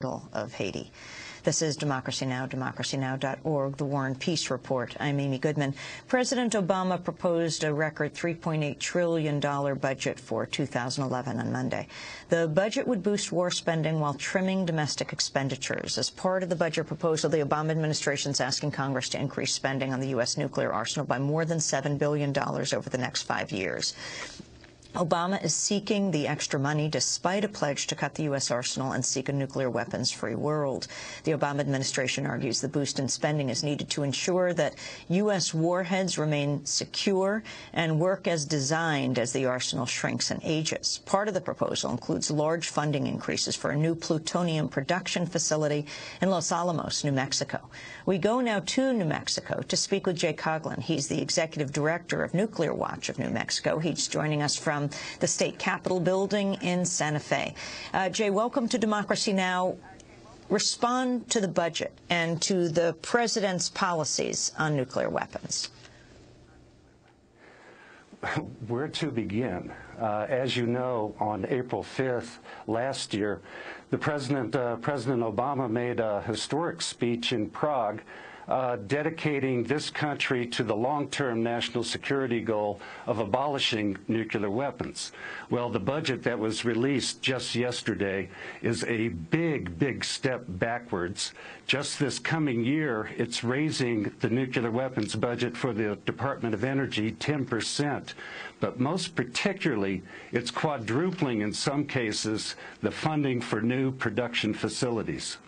of Haiti. This is Democracy Now!, democracynow.org, The War and Peace Report. I'm Amy Goodman. President Obama proposed a record $3.8 trillion budget for 2011 on Monday. The budget would boost war spending while trimming domestic expenditures. As part of the budget proposal, the Obama administration is asking Congress to increase spending on the U.S. nuclear arsenal by more than $7 billion over the next 5 years. Obama is seeking the extra money despite a pledge to cut the U.S. arsenal and seek a nuclear weapons-free world. The Obama administration argues the boost in spending is needed to ensure that U.S. warheads remain secure and work as designed as the arsenal shrinks and ages. Part of the proposal includes large funding increases for a new plutonium production facility in Los Alamos, New Mexico. We go now to New Mexico to speak with Jay Coughlin. He's the executive director of Nuclear Watch of New Mexico. He's joining us from the state capitol building in Santa Fe. Jay, welcome to Democracy Now! Respond to the budget and to the president's policies on nuclear weapons. Where to begin? As you know, on April 5th last year, President Obama made a historic speech in Prague dedicating this country to the long-term national security goal of abolishing nuclear weapons. Well, the budget that was released just yesterday is a big, big step backwards. Just this coming year, it's raising the nuclear weapons budget for the Department of Energy 10%. But most particularly, it's quadrupling in some cases the funding for new production facilities.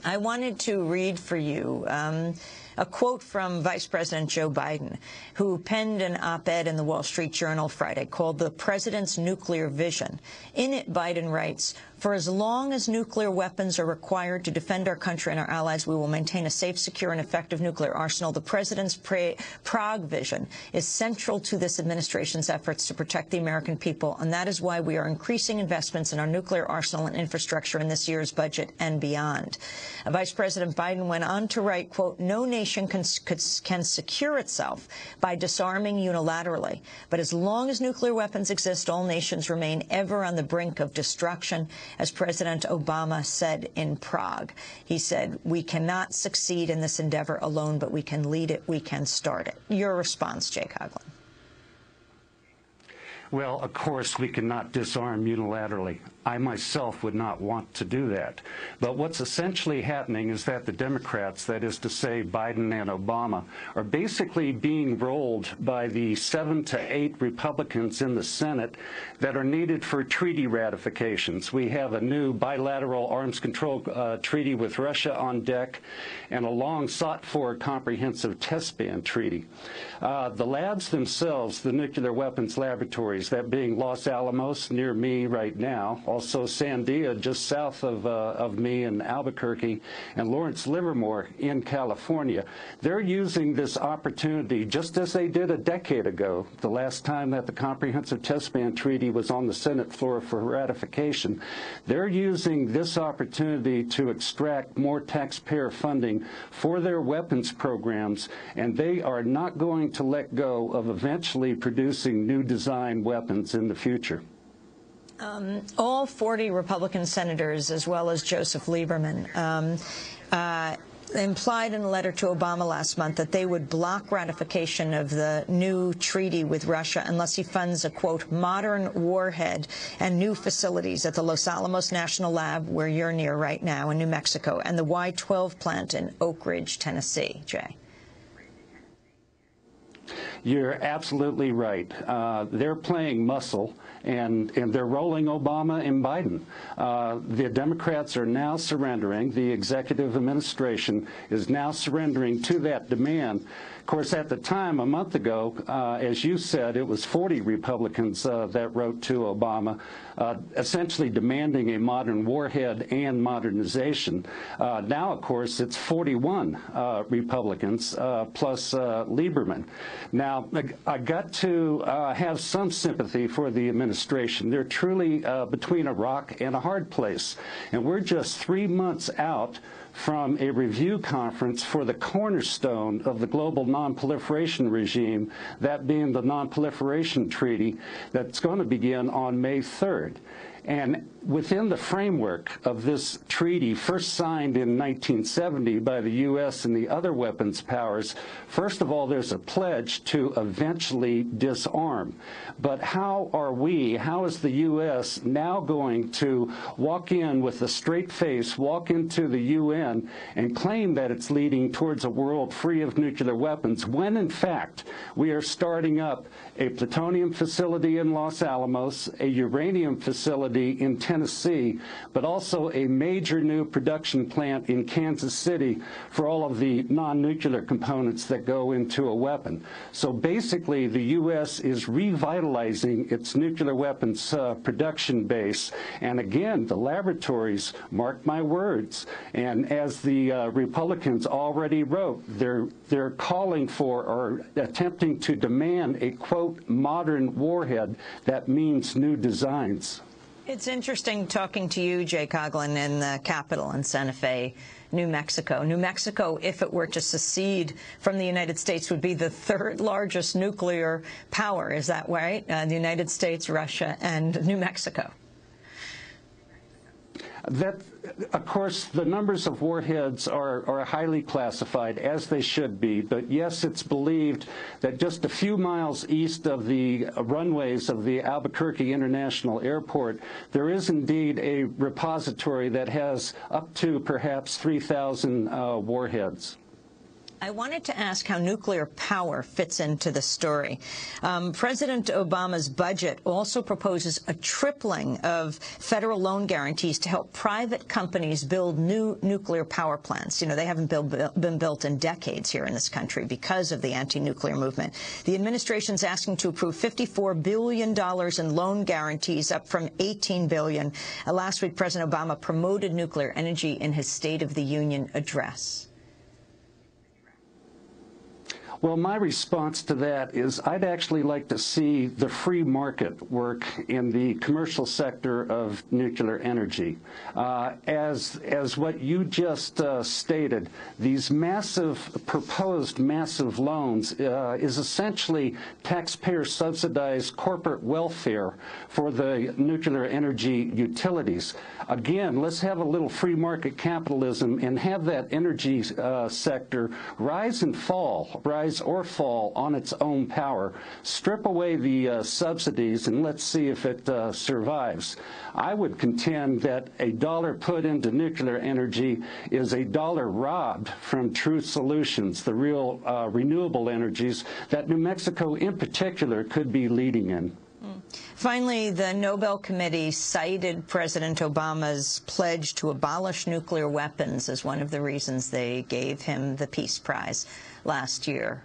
I wanted to read for you a quote from Vice President Joe Biden, who penned an op-ed in the Wall Street Journal Friday called The President's Nuclear Vision. In it, Biden writes, "For as long as nuclear weapons are required to defend our country and our allies, we will maintain a safe, secure, and effective nuclear arsenal. The President's Prague vision is central to this administration's efforts to protect the American people, and that is why we are increasing investments in our nuclear arsenal and infrastructure in this year's budget and beyond." Vice President Biden went on to write, quote, "No nation can secure itself by disarming unilaterally. But as long as nuclear weapons exist, all nations remain ever on the brink of destruction." As President Obama said in Prague, he said, "We cannot succeed in this endeavor alone, but we can lead it, we can start it." Your response, Jay Coughlin? Well, of course, we cannot disarm unilaterally. I myself would not want to do that. But what's essentially happening is that the Democrats, that is to say Biden and Obama, are basically being rolled by the 7 to 8 Republicans in the Senate that are needed for treaty ratifications. We have a new bilateral arms control treaty with Russia on deck and a long sought-for comprehensive test ban treaty. The labs themselves, the nuclear weapons laboratories, that being Los Alamos near me right now, also Sandia just south of me in Albuquerque, and Lawrence Livermore in California. They're using this opportunity just as they did a decade ago, the last time that the Comprehensive Test Ban Treaty was on the Senate floor for ratification. They're using this opportunity to extract more taxpayer funding for their weapons programs, and they are not going to let go of eventually producing new design weapons in the future. All 40 Republican senators, as well as Joseph Lieberman, implied in a letter to Obama last month that they would block ratification of the new treaty with Russia unless he funds a, quote, modern warhead and new facilities at the Los Alamos National Lab, where you're near right now in New Mexico, and the Y-12 plant in Oak Ridge, Tennessee. Jay. You're absolutely right. They're playing muscle, and they're rolling Obama and Biden. The Democrats are now surrendering. The executive administration is now surrendering to that demand. Of course, at the time, a month ago, as you said, it was 40 Republicans that wrote to Obama, essentially demanding a modern warhead and modernization. Now, of course, it's 41 Republicans plus Lieberman. Now, I got to have some sympathy for the administration. They're truly between a rock and a hard place. And we're just 3 months out from a review conference for the cornerstone of the global nonproliferation regime, that being the Nonproliferation Treaty, that's going to begin on May 3rd. And within the framework of this treaty, first signed in 1970 by the U.S. and the other weapons powers, first of all, there's a pledge to eventually disarm. But how is the U.S. now going to walk in with a straight face, walk into the UN, and claim that it's leading towards a world free of nuclear weapons, when in fact we are starting up a plutonium facility in Los Alamos, a uranium facility in Tennessee, but also a major new production plant in Kansas City for all of the non-nuclear components that go into a weapon. So basically, the U.S. is revitalizing its nuclear weapons production base. And again, the laboratories, mark my words, and as the Republicans already wrote, they're calling for or attempting to demand a, quote, modern warhead that means new designs. It's interesting talking to you, Jay Coughlin, in the Capitol in Santa Fe, New Mexico. New Mexico, if it were to secede from the United States, would be the third largest nuclear power. Is that right? The United States, Russia, and New Mexico. That, of course, the numbers of warheads are highly classified, as they should be. But yes, it's believed that just a few miles east of the runways of the Albuquerque International Airport, there is indeed a repository that has up to perhaps 3,000 warheads. I wanted to ask how nuclear power fits into the story. President Obama's budget also proposes a tripling of federal loan guarantees to help private companies build new nuclear power plants. You know, they haven't been built in decades here in this country because of the anti-nuclear movement. The administration's asking to approve $54 billion in loan guarantees, up from $18 billion. Last week, President Obama promoted nuclear energy in his State of the Union address. Well, my response to that is I'd actually like to see the free market work in the commercial sector of nuclear energy. As what you just stated, these proposed massive loans is essentially taxpayer-subsidized corporate welfare for the nuclear energy utilities. Again, let's have a little free market capitalism and have that energy sector rise or fall on its own power. Strip away the subsidies and let's see if it survives. I would contend that a dollar put into nuclear energy is a dollar robbed from true solutions, the real renewable energies that New Mexico in particular could be leading in. Finally, the Nobel Committee cited President Obama's pledge to abolish nuclear weapons as one of the reasons they gave him the Peace Prize last year.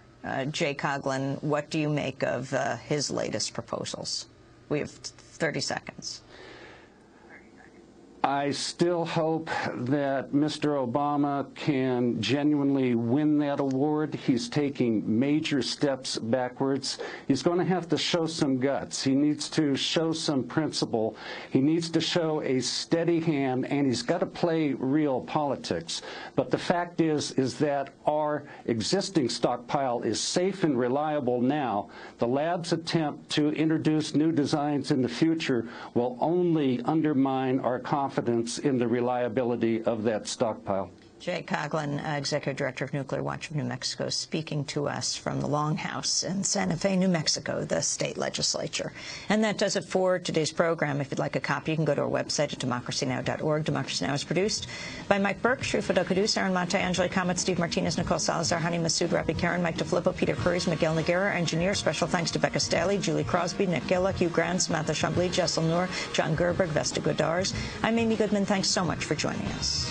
Jay Coughlin, what do you make of his latest proposals? We have 30 seconds. I still hope that Mr. Obama can genuinely win that award. He's taking major steps backwards. He's going to have to show some guts. He needs to show some principle. He needs to show a steady hand, and he's got to play real politics. But the fact is that our existing stockpile is safe and reliable now. The lab's attempt to introduce new designs in the future will only undermine our confidence in the reliability of that stockpile. Jay Coughlin, Executive Director of Nuclear Watch of New Mexico, speaking to us from the Longhouse in Santa Fe, New Mexico, the state legislature. And that does it for today's program. If you'd like a copy, you can go to our website at democracynow.org. Democracy Now! Is produced by Mike Burke, Shrufa Dokadus, Aaron Monte, Angela Comet, Steve Martinez, Nicole Salazar, Hani Masood, Rafi Karen, Mike DeFilippo, Peter Cruz, Miguel Noguera, engineer. Special thanks to Becca Staley, Julie Crosby, Nick Gillick, Hugh Grant, Samantha Chambly, Jessel Noor, John Gerberg, Vesta Godars. I'm Amy Goodman. Thanks so much for joining us.